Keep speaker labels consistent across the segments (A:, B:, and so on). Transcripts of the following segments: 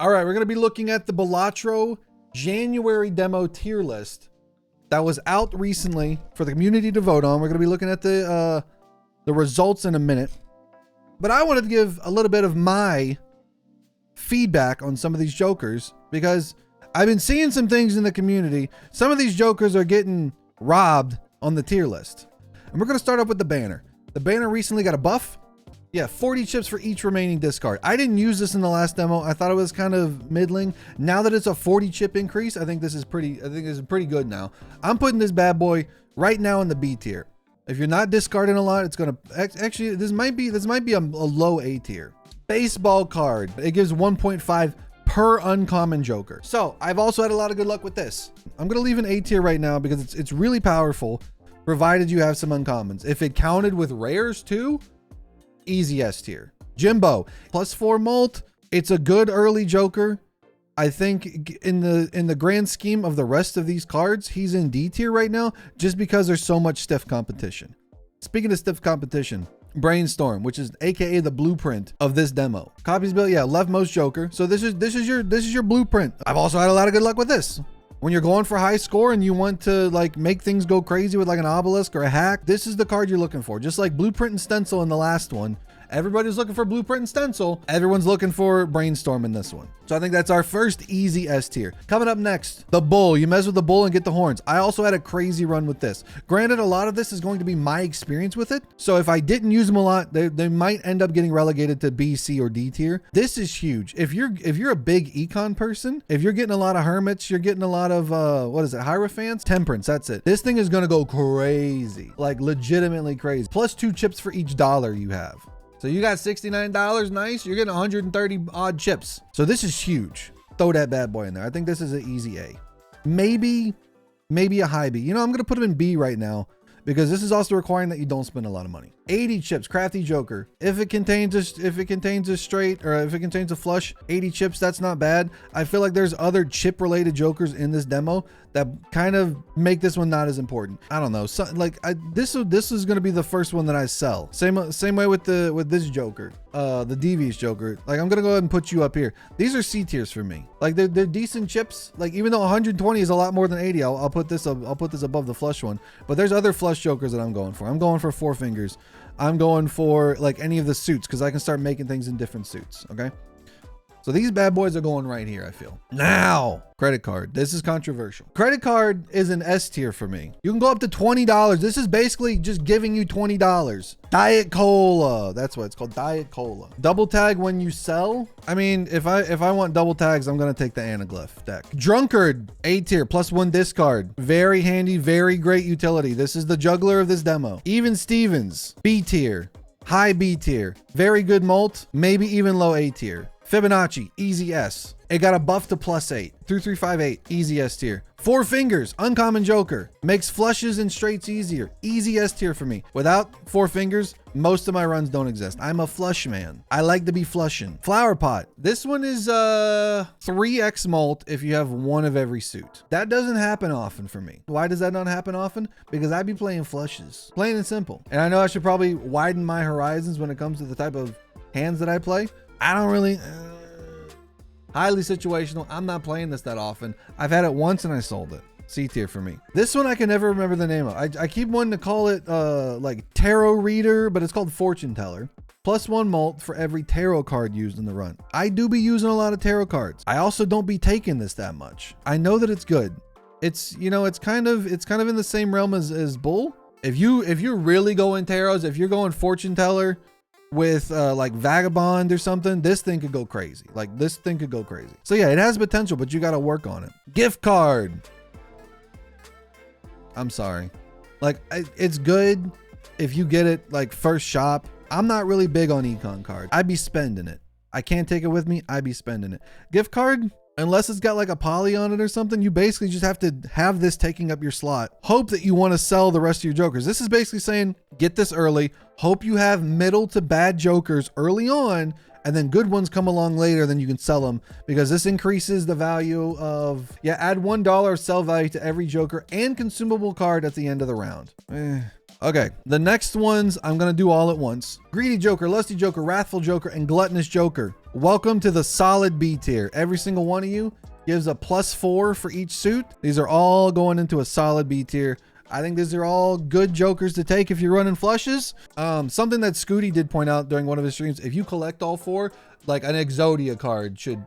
A: All right, we're going to be looking at the Balatro January demo tier list that was out recently for the community to vote on. We're going to be looking at the results in a minute. But I wanted to give a little bit of my feedback on some of these jokers because I've been seeing some things in the community. Some of these jokers are getting robbed on the tier list. And we're going to start off with the banner. The banner recently got a buff. Yeah, 40 chips for each remaining discard. I didn't use this in the last demo. I thought it was kind of middling. Now that it's a 40 chip increase, I think this is pretty good now. I'm putting this bad boy right now in the B tier. If you're not discarding a lot, it's gonna actually this might be a low A tier. Baseball card. It gives 1.5 per uncommon joker. So I've also had a lot of good luck with this. I'm gonna leave an A tier right now because it's really powerful, provided you have some uncommons. If it counted with rares too, easy S tier. Jimbo, +4 mult. It's a good early joker. I think in the grand scheme of the rest of these cards, he's in D tier right now just because there's so much stiff competition. Speaking of stiff competition, Brainstorm, which is aka the blueprint of this demo. Copies built, yeah, leftmost joker. So this is your blueprint. I've also had a lot of good luck with this. When you're going for high score and you want to like make things go crazy with like an obelisk or a hack, this is the card you're looking for. Just like blueprint and stencil in the last one. Everybody's looking for blueprint and stencil. Everyone's looking for brainstorm in this one. So I think that's our first easy S tier. Coming up next, the bull. You mess with the bull and get the horns. I also had a crazy run with this. Granted, a lot of this is going to be my experience with it. So if I didn't use them a lot, they might end up getting relegated to B, C, or D tier. This is huge. If you're a big econ person, if you're getting a lot of hermits, you're getting a lot of what is it? Hierophants? Temperance, that's it. This thing is gonna go crazy. Like legitimately crazy. Plus 2 chips for each dollar you have. So you got $69, nice. You're getting 130 odd chips. So this is huge. Throw that bad boy in there. I think this is an easy A. Maybe a high B. You know, I'm gonna put him in B right now because this is also requiring that you don't spend a lot of money. 80 chips, crafty joker. If it contains a straight or if it contains a flush, 80 chips, that's not bad. I feel like there's other chip related jokers in this demo that kind of make this one not as important. I don't know. So, like this is going to be the first one that I sell. Same way with this joker, the devious joker. Like I'm going to go ahead and put you up here. These are C tiers for me. Like they're decent chips. Like even though 120 is a lot more than 80, I'll put this above the flush one. But there's other flush jokers that I'm going for. I'm going for 4 fingers. I'm going for like any of the suits because I can start making things in different suits. Okay. So these bad boys are going right here, I feel. Now, credit card. This is controversial. Credit card is an S tier for me. You can go up to $20. This is basically just giving you $20. Diet Cola. That's what it's called, Diet Cola. Double tag when you sell. I mean, if I want double tags, I'm gonna take the Anaglyph deck. Drunkard, A tier, +1 discard. Very handy, very great utility. This is the juggler of this demo. Even Stevens, B tier. High B tier. Very good mult, maybe even low A tier. Fibonacci, easy S. It got a buff to +8. 3358, easy S tier. 4 fingers, uncommon joker. Makes flushes and straights easier. Easy S tier for me. Without 4 fingers, most of my runs don't exist. I'm a flush man. I like to be flushing. Flower pot. This one is 3x mult if you have 1 of every suit. That doesn't happen often for me. Why does that not happen often? Because I be playing flushes. Plain and simple. And I know I should probably widen my horizons when it comes to the type of hands that I play. I don't really highly situational. I'm not playing this that often. I've had it once and I sold it. C tier for me. This one I can never remember the name of. I keep wanting to call it like tarot reader, but it's called fortune teller. +1 mult for every tarot card used in the run. I do be using a lot of tarot cards. I also don't be taking this that much. I know that it's good. It's, you know, it's kind of in the same realm as bull. If you're really going tarots, if you're going fortune teller with like vagabond or something, this thing could go crazy. Like this thing could go crazy. So yeah, it has potential, but you got to work on it. Gift card. I'm sorry. Like it's good if you get it like first shop. I'm not really big on econ cards. I'd be spending it. I can't take it with me. I'd be spending it. Gift card, unless it's got like a poly on it or something, you basically just have to have this taking up your slot. Hope that you want to sell the rest of your jokers. This is basically saying, get this early. Hope you have middle to bad jokers early on, and then good ones come along later, then you can sell them, because this increases the value of, yeah, add $1 of sell value to every joker and consumable card at the end of the round. Okay, the next ones I'm gonna do all at once. Greedy Joker, Lusty Joker, Wrathful Joker, and Gluttonous Joker. Welcome to the solid B tier. Every single one of you gives a +4 for each suit. These are all going into a solid B tier. I think these are all good jokers to take if you're running flushes. Something that Scooty did point out during one of his streams, if you collect all 4, like an Exodia card should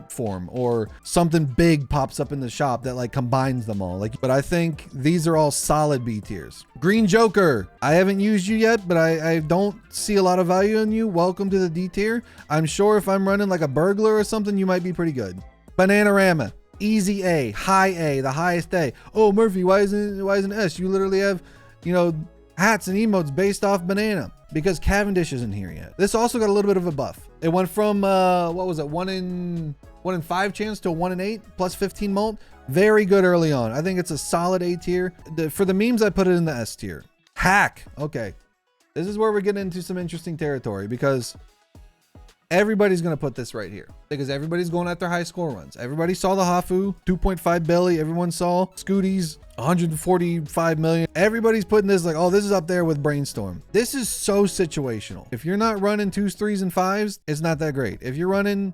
A: form, or something big pops up in the shop that like combines them all. Like, but I think these are all solid B tiers. Green Joker, I haven't used you yet, but I don't see a lot of value in you. Welcome to the D tier. I'm sure if I'm running like a burglar or something, you might be pretty good. Bananarama, easy A, high A, the highest A. Oh, Murphy, why isn't S? You literally have, you know, hats and emotes based off banana, because Cavendish isn't here yet. This also got a little bit of a buff. It went from what was it, 1 in 5 chance to a 1 in 8 plus 15 molt. Very good early on. I think it's a solid A tier. For the memes, I put it in the S tier. Hack. Okay, this is where we're getting into some interesting territory, because everybody's gonna put this right here, because everybody's going after high score runs. Everybody saw the Hafu 2.5 belly. Everyone saw Scooty's 145 million. Everybody's putting this like, oh, this is up there with Brainstorm. This is so situational. If you're not running 2s, 3s, and 5s, it's not that great. If you're running,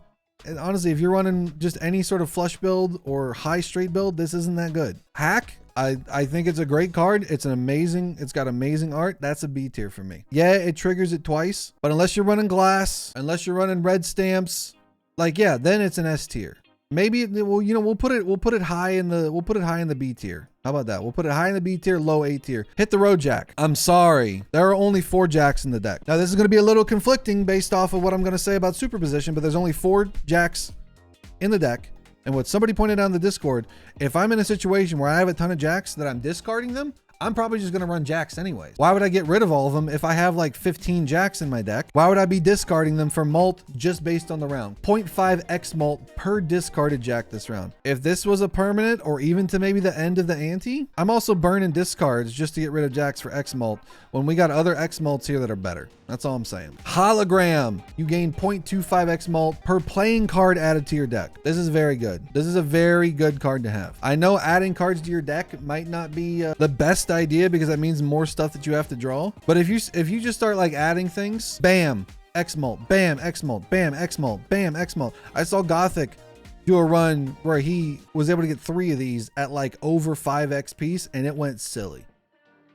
A: honestly, if you're running just any sort of flush build or high straight build, this isn't that good. Hack, I think it's a great card. It's got amazing art. That's a B tier for me. Yeah, it triggers it twice, but unless you're running glass, unless you're running red stamps, like, yeah, then it's an S tier. Maybe, well, you know, we'll put it high in the B tier. How about that? We'll put it high in the B tier, low A tier. Hit the road jack. I'm sorry, there are only 4 jacks in the deck. Now this is going to be a little conflicting based off of what I'm going to say about superposition, but there's only 4 jacks in the deck. And what somebody pointed out in the Discord, if I'm in a situation where I have a ton of jacks that I'm discarding them, I'm probably just going to run jacks anyways. Why would I get rid of all of them if I have like 15 jacks in my deck? Why would I be discarding them for mult just based on the round? 0.5x mult per discarded jack this round. If this was a permanent, or even to maybe the end of the ante, I'm also burning discards just to get rid of jacks for x mult when we got other x mults here that are better. That's all I'm saying. Hologram, you gain 0.25x mult per playing card added to your deck. This is very good. This is a very good card to have. I know adding cards to your deck might not be the best idea, because that means more stuff that you have to draw. But if you just start like adding things, bam, X mult, bam, X mult, bam, X mult, bam, X mult. I saw Gothic do a run where he was able to get 3 of these at like over 5x piece, and it went silly.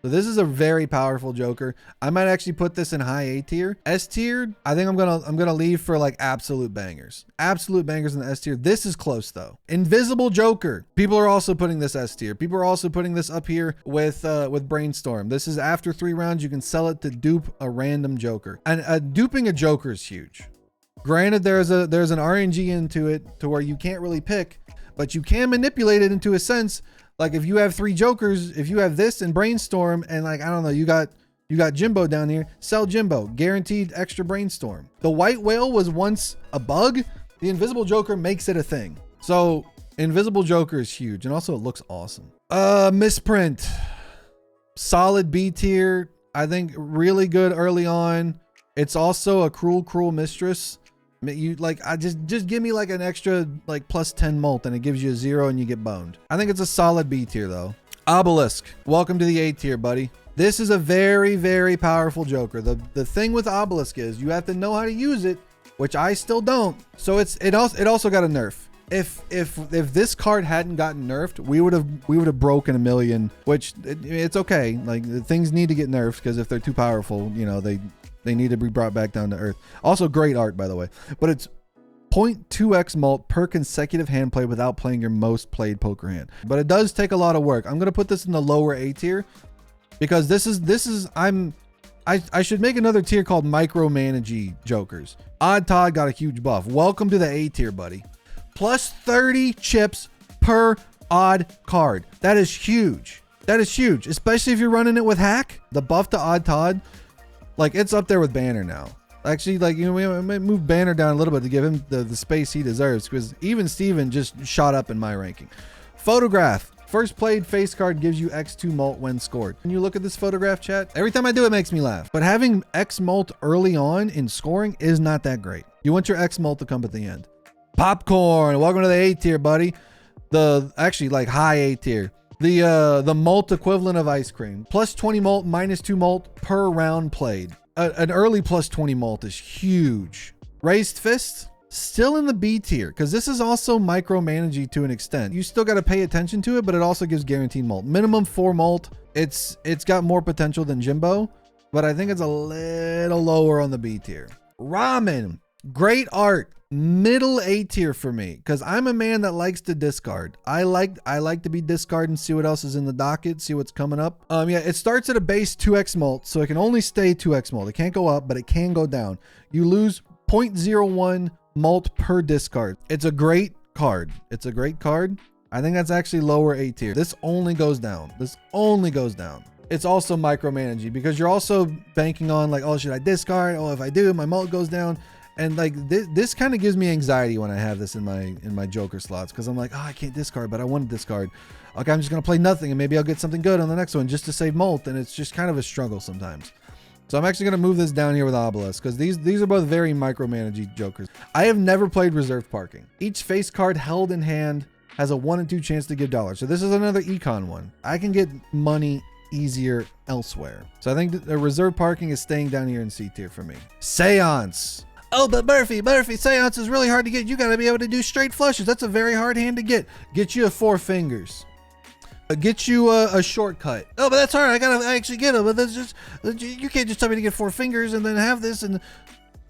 A: So this is a very powerful Joker. I might actually put this in high A tier. S tier, I think I'm gonna leave for like absolute bangers. Absolute bangers in the S tier. This is close though. Invisible Joker. People are also putting this S tier. People are also putting this up here with Brainstorm. This is after 3 rounds, you can sell it to dupe a random Joker. And duping a Joker is huge. Granted, there's an RNG into it to where you can't really pick, but you can manipulate it into a sense. Like if you have 3 Jokers, if you have this and Brainstorm, and like, I don't know, you got Jimbo down here, sell Jimbo, guaranteed extra Brainstorm. The white whale was once a bug. The Invisible Joker makes it a thing. So Invisible Joker is huge, and also it looks awesome. Misprint, solid B tier. I think really good early on. It's also a cruel mistress. You like, I just give me like an extra like +10 mult, and it gives you a 0 and you get boned. I think it's a solid B tier though. Obelisk, welcome to the A tier, buddy. This is a very powerful Joker. The thing with Obelisk is you have to know how to use it, which I still don't. So it also got a nerf. If this card hadn't gotten nerfed, we would have broken 1 million, which it's okay. Like, things need to get nerfed, because if they're too powerful, you know, they need to be brought back down to earth. Also great art, by the way, but it's 0.2x mult per consecutive hand play without playing your most played poker hand. But it does take a lot of work. I'm going to put this in the lower A tier, because I should make another tier called micromanagey Jokers. Odd Todd got a huge buff. Welcome to the A tier, buddy. Plus 30 chips per odd card. That is huge. That is huge, especially if you're running it with hack. The buff to Odd Todd, like, it's up there with Banner now. Actually, like, you know, we might move Banner down a little bit to give him the space he deserves, because even Steven just shot up in my ranking. Photograph. First played face card gives you X2 mult when scored. When you look at this photograph, chat, every time I do it makes me laugh. But having X mult early on in scoring is not that great. You want your X mult to come at the end. Popcorn, welcome to the A tier, buddy. Actually, like, high A tier. The malt equivalent of ice cream. Plus 20 malt, minus 2 malt per round played. An early plus 20 malt is huge. Raised Fist, still in the B tier, because this is also micromanaging to an extent. You still got to pay attention to it, but it also gives guaranteed malt. Minimum 4 malt. It's got more potential than Jimbo, but I think it's a little lower on the B tier. Ramen, great art. Middle A tier for me, because I'm a man that likes to discard. I like to be discard and see what else is in the docket, see what's coming up. Yeah, it starts at a base 2x malt, so it can only stay 2x malt. It can't go up, but it can go down. You lose 0.01 malt per discard. It's a great card. It's a great card. I think that's actually lower A tier. This only goes down. This only goes down. It's also micromanaging because you're also banking on like, oh, should I discard? Oh, if I do, my malt goes down. And like this kind of gives me anxiety when I have this in my Joker slots, because I'm like, oh, I can't discard, but I want to discard. Okay, I'm just gonna play nothing and maybe I'll get something good on the next one just to save malt, and it's just kind of a struggle sometimes. So I'm actually gonna move this down here with Obelisk, because these are both very micromanaging Jokers. I have never played Reserve Parking. Each face card held in hand has a 1 in 2 chance to give dollars. So this is another econ one. I can get money easier elsewhere. So I think the Reserve Parking is staying down here in C tier for me. Seance. Oh, but Murphy, Seance is really hard to get. You got to be able to do straight flushes. That's a very hard hand to get. Get you a 4 fingers. Get you a shortcut. Oh, but that's hard. I actually get it. But that's just, you can't just tell me to get 4 fingers and then have this and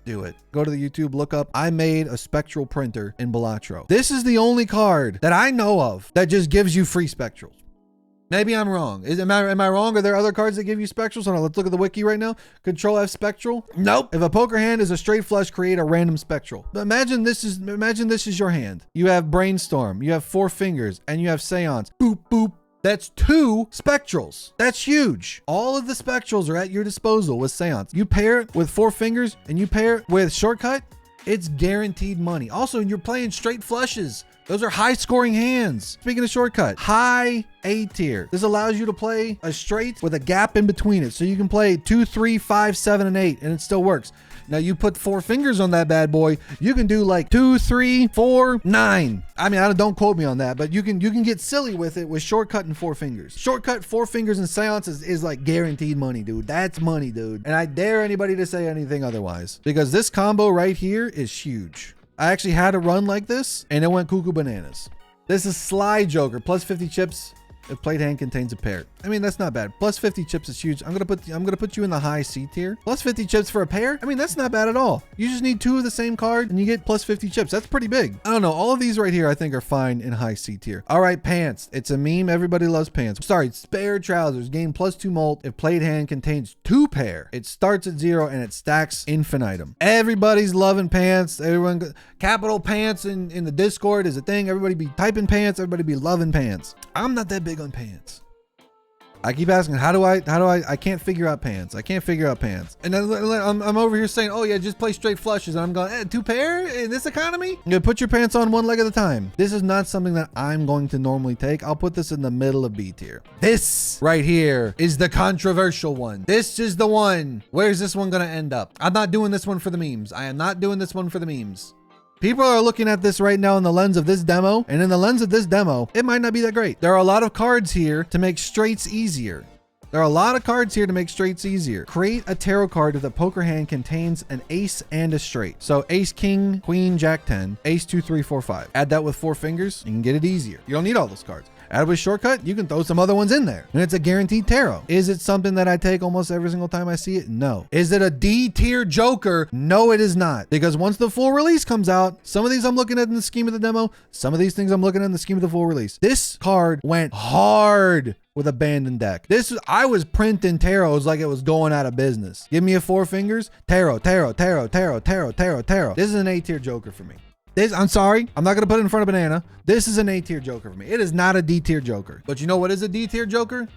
A: do it. Go to the YouTube, look up. I made a spectral printer in Balatro. This is the only card that I know of that just gives you free spectrals. Maybe I'm wrong. Am I wrong? Are there other cards that give you spectrals? Hold on, let's look at the wiki right now. Control F spectral. Nope. If a poker hand is a straight flush, create a random spectral. But imagine this is your hand. You have Brainstorm, you have 4 fingers, and you have Seance. Boop, boop. That's 2 spectrals. That's huge. All of the spectrals are at your disposal with Seance. You pair it with 4 fingers and you pair it with Shortcut, it's guaranteed money. Also, you're playing straight flushes. Those are high scoring hands. Speaking of Shortcut, high A tier. This allows you to play a straight with a gap in between it. So you can play 2, 3, 5, 7, and 8, and it still works. Now you put 4 fingers on that bad boy, you can do like 2, 3, 4, 9. I mean, don't quote me on that, but you can get silly with it with Shortcut and 4 fingers. Shortcut, 4 fingers, and Seance is like guaranteed money, dude. That's money, dude. And I dare anybody to say anything otherwise, because this combo right here is huge. I actually had a run like this and it went cuckoo bananas. This is Sly Joker, plus 50 chips. If played hand contains a pair. I mean, that's not bad. Plus 50 chips is huge. I'm gonna put you in the high C tier. Plus 50 chips for a pair. I mean, that's not bad at all. You just need 2 of the same card and you get plus 50 chips. That's pretty big. I don't know. All of these right here, I think, are fine in high C tier. All right, pants. It's a meme. Everybody loves pants. Sorry, spare trousers. Gain plus 2 malt. If played hand contains 2 pair. It starts at 0 and it stacks infinitum. Everybody's loving pants. Everyone, capital pants in the Discord is a thing. Everybody be typing pants. Everybody be loving pants. I'm not that big on pants. I keep asking, how do I can't figure out pants. I can't figure out pants. And then I'm over here saying, oh yeah, just play straight flushes. And I'm going, 2 pair in this economy? You put your pants on 1 leg at a time. This is not something that I'm going to normally take. I'll put this in the middle of B tier. This right here is the controversial one. This is the one. Where's this one gonna end up? I'm not doing this one for the memes. I am not doing this one for the memes. People are looking at this right now in the lens of this demo, and in the lens of this demo, it might not be that great. There are a lot of cards here to make straights easier. There are a lot of cards here to make straights easier. Create a tarot card if the poker hand contains an ace and a straight. So ace, king, queen, jack 10, ace 2, 3, 4, 5. Add that with 4 fingers, you can get it easier. You don't need all those cards. Add with Shortcut, you can throw some other ones in there. And it's a guaranteed tarot. Is it something that I take almost every single time I see it? No. Is it a D tier Joker? No, it is not. Because once the full release comes out, some of these I'm looking at in the scheme of the demo, some of these things I'm looking at in the scheme of the full release. This card went hard with abandoned deck. I was printing tarots like it was going out of business. Give me a 4 fingers, tarot, tarot, tarot, tarot, tarot, tarot, tarot. This is an A tier Joker for me. I'm sorry, I'm not gonna put it in front of Banana. This is an A tier Joker for me. It is not a D tier Joker. But you know what is a D tier Joker?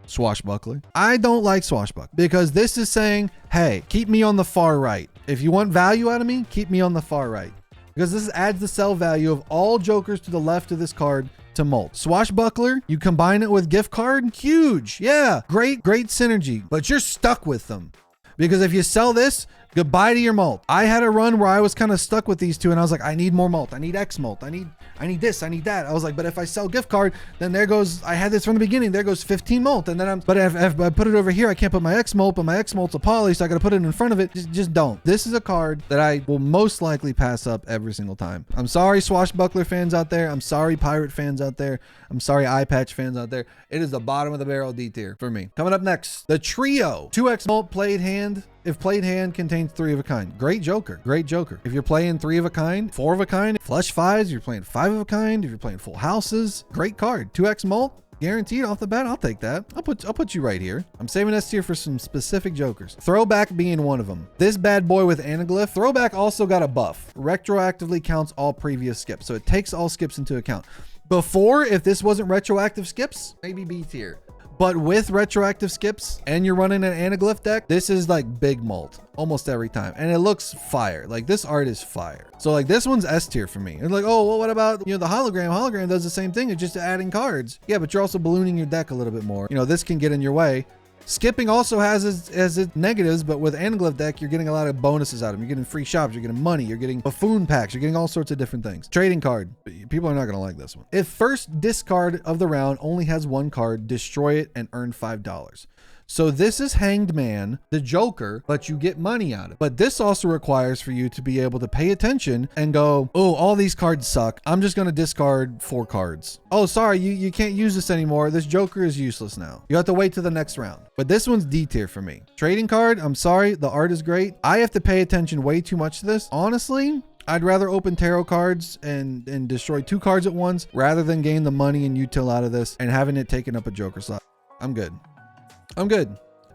A: Swashbuckler. I don't like Swashbuckler because this is saying, hey, keep me on the far right. If you want value out of me, keep me on the far right. Because this adds the sell value of all Jokers to the left of this card to mult. Swashbuckler, you combine it with gift card, huge. Yeah, great synergy, but you're stuck with them. Because if you sell this, Goodbye to your malt. I had a run where I was kind of stuck with these two and I was like, I need more malt. I need X malt. I need this. I need that. I was like, but if I sell gift card, then there goes, I had this from the beginning. There goes 15 malt. And then but if I put it over here, I can't put my X malt, but my X malt's a poly. So I got to put it in front of it. Just don't. This is a card that I will most likely pass up every single time. I'm sorry, Swashbuckler fans out there. I'm sorry, Pirate fans out there. I'm sorry, Eye Patch fans out there. It is the bottom of the barrel D tier for me. Coming up next, the Trio. 2X malt played hand. If played hand contains 3 of a kind. Great joker. Great joker. If you're playing 3 of a kind, 4 of a kind, flush 5s, you're playing 5 of a kind, if you're playing full houses, great card. 2X malt. Guaranteed off the bat. I'll take that. I'll put you right here. I'm saving S tier for some specific jokers. Throwback being one of them. This bad boy with anaglyph. Throwback also got a buff. Retroactively counts all previous skips. So it takes all skips into account. Before, if this wasn't retroactive skips, maybe B tier. But with retroactive skips and you're running an anaglyph deck, this is like big malt almost every time. And it looks fire. Like this art is fire. So like this one's S tier for me. It's like, oh, well, what about, the hologram? Hologram does the same thing. It's just adding cards. Yeah, but you're also ballooning your deck a little bit more. This can get in your way. Skipping also has its negatives, but with Anaglyph deck, you're getting a lot of bonuses out of them. You're getting free shops, you're getting money, you're getting buffoon packs, you're getting all sorts of different things. Trading card. People are not going to like this one. If first discard of the round only has 1 card, destroy it and earn $5. So this is Hanged Man, the Joker, but you get money out of it. But this also requires for you to be able to pay attention and go, oh, all these cards suck. I'm just going to discard 4 cards. Oh, sorry, you can't use this anymore. This Joker is useless now. You have to wait to the next round. But this one's D tier for me. Trading card, I'm sorry, the art is great. I have to pay attention way too much to this. Honestly, I'd rather open tarot cards and destroy 2 cards at once rather than gain the money and util out of this and having it taken up a Joker slot. I'm good.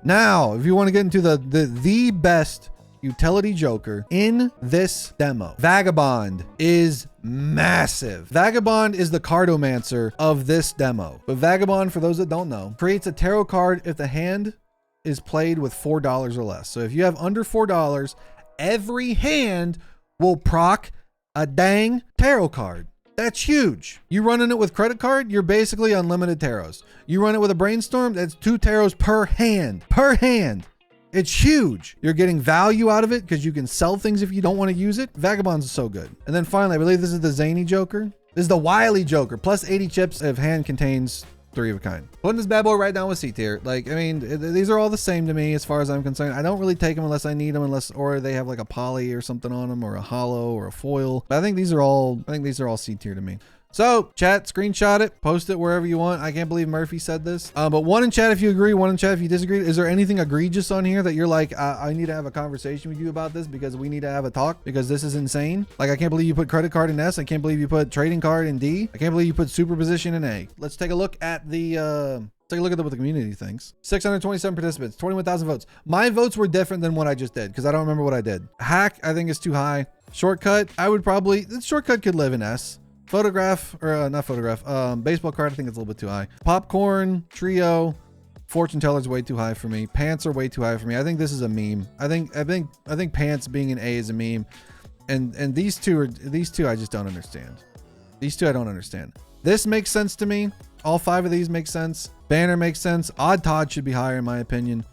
A: Now, if you want to get into the best utility joker in this demo, Vagabond is massive. Vagabond is the cardomancer of this demo. But Vagabond, for those that don't know, creates a tarot card if the hand is played with $4 or less. So if you have under $4, every hand will proc a dang tarot card. That's huge. You running it with credit card, you're basically unlimited tarots. You run it with a brainstorm, that's 2 tarots per hand. Per hand. It's huge. You're getting value out of it because you can sell things if you don't want to use it. Vagabonds is so good. And then finally, I believe this is the Zany Joker. This is the Wily Joker. Plus 80 chips if hand contains 3 of a kind. Putting this bad boy right down with C tier. Like, I mean, these are all the same to me as far as I'm concerned. I don't really take them unless I need them, or they have like a poly or something on them, or a hollow or a foil. But I think these are all C tier to me. So chat, screenshot it, post it wherever you want. I can't believe Murphy said this. But 1 in chat if you agree, 1 in chat if you disagree. Is there anything egregious on here that you're like, I need to have a conversation with you about this because we need to have a talk because this is insane? Like, I can't believe you put credit card in S. I can't believe you put trading card in D. I can't believe you put superposition in A. Let's take a look at the take a look at what the community thinks. 627 participants, 21,000 votes. My votes were different than what I just did because I don't remember what I did. Hack, I think is too high. Shortcut, I would probably, the shortcut could live in S. Photograph, or not photograph, baseball card, I think it's a little bit too high. Popcorn, Trio, Fortune Teller's way too high for me. Pants are way too high for me. I think this is a meme. I think Pants being an A is a meme. And these two I just don't understand. These two I don't understand. This makes sense to me. All 5 of these make sense. Banner makes sense. Odd Todd should be higher in my opinion.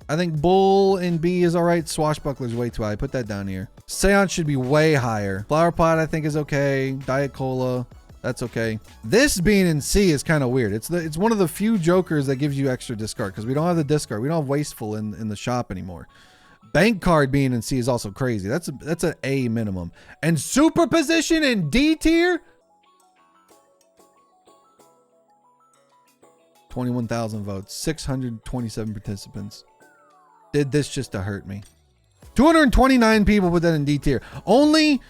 A: I think Bull in B is all right. Swashbuckler's way too high. Put that down here. Seance should be way higher. Flower Pot I think is okay. Diet Cola, that's okay. This being in C is kind of weird. It's one of the few jokers that gives you extra discard because we don't have the discard. We don't have Wasteful in the shop anymore. Bank Card being in C is also crazy. That's an A minimum. And Superposition in D tier? 21,000 votes. 627 participants. Did this just to hurt me. 229 people put that in D tier. Only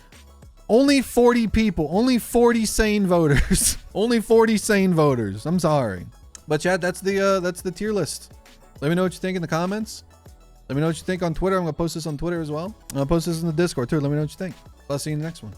A: 40 people. Only 40 sane voters. Only 40 sane voters. I'm sorry. But chat, that's the tier list. Let me know what you think in the comments. Let me know what you think on Twitter. I'm gonna post this on Twitter as well. I'm gonna post this in the Discord too. Let me know what you think. I'll see you in the next one.